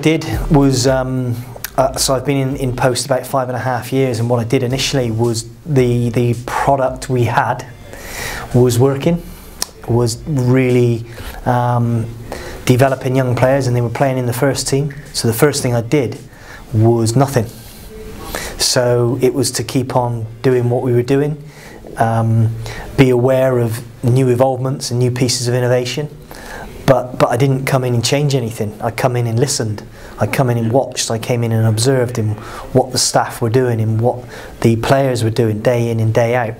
did was, so I've been in post about 5.5 years, and what I did initially was the product we had was working, was really developing young players, and they were playing in the first team. So the first thing I did was nothing. So it was to keep on doing what we were doing, be aware of new evolvements and new pieces of innovation, but I didn't come in and change anything. I come in and listened. I come in and watched. I came in and observed in what the staff were doing and what the players were doing day in and day out.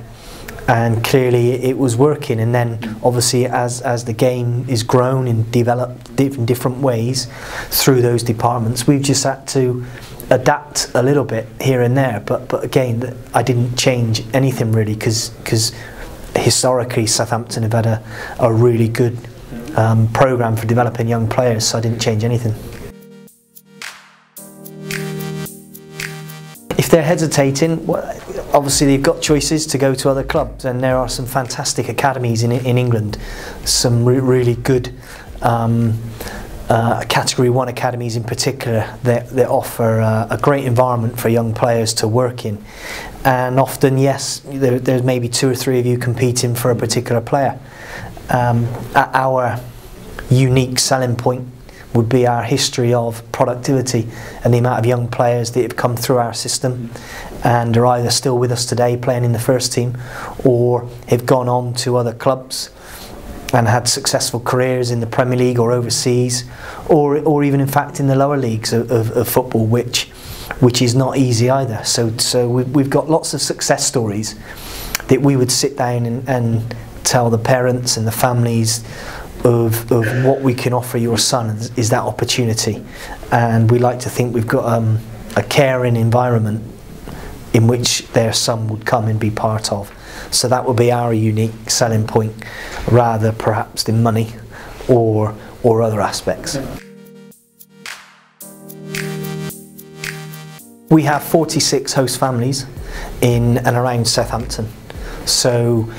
And clearly it was working, and then obviously as the game is grown and developed in different ways through those departments, we've just had to adapt a little bit here and there, but again, I didn't change anything really, because historically Southampton have had a really good programme for developing young players, so I didn't change anything. If they're hesitating, well, obviously they've got choices to go to other clubs, and there are some fantastic academies in England, some really good Category 1 academies in particular that offer a great environment for young players to work in. And often, yes, there's maybe 2 or 3 of you competing for a particular player. Our unique selling point would be our history of productivity and the amount of young players that have come through our system and are either still with us today playing in the first team, or have gone on to other clubs and had successful careers in the Premier League or overseas, or even in fact in the lower leagues of football, which is not easy either. So we've got lots of success stories that we would sit down and tell the parents and the families of what we can offer your son is that opportunity. And we like to think we've got a caring environment in which their son would come and be part of. So that would be our unique selling point, rather perhaps than money or other aspects. We have 46 host families in and around Southampton. So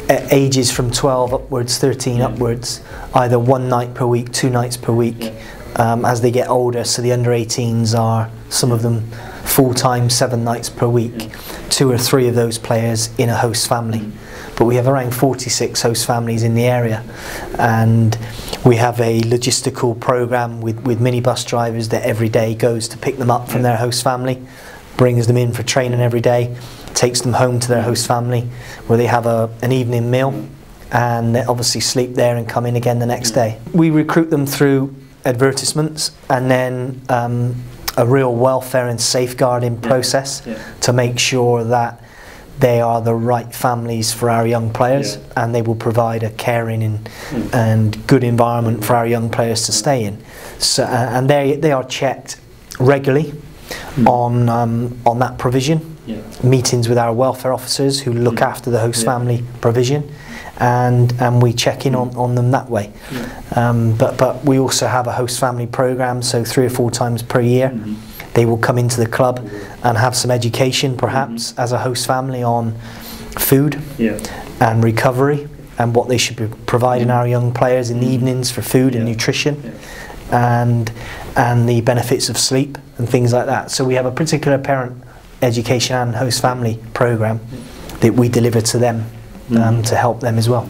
ages from 12 upwards, 13 upwards, either 1 night per week, 2 nights per week, as they get older. So the under 18s are, some of them, full-time 7 nights per week, 2 or 3 of those players in a host family. But we have around 46 host families in the area, and we have a logistical programme with minibus drivers that every day goes to pick them up from their host family, brings them in for training every day, takes them home to their host family where they have an evening meal, and they obviously sleep there and come in again the next day. We recruit them through advertisements, and then a real welfare and safeguarding process to make sure that they are the right families for our young players, and they will provide a caring and good environment for our young players to stay in. So, and they are checked regularly on that provision. Meetings with our welfare officers who look after the host family provision, and we check in on them that way. But we also have a host family programme, so 3 or 4 times per year they will come into the club and have some education, perhaps as a host family, on food and recovery, and what they should be providing our young players in the evenings for food and nutrition, and the benefits of sleep and things like that. So we have a particular parent education and host family programme that we deliver to them to help them as well.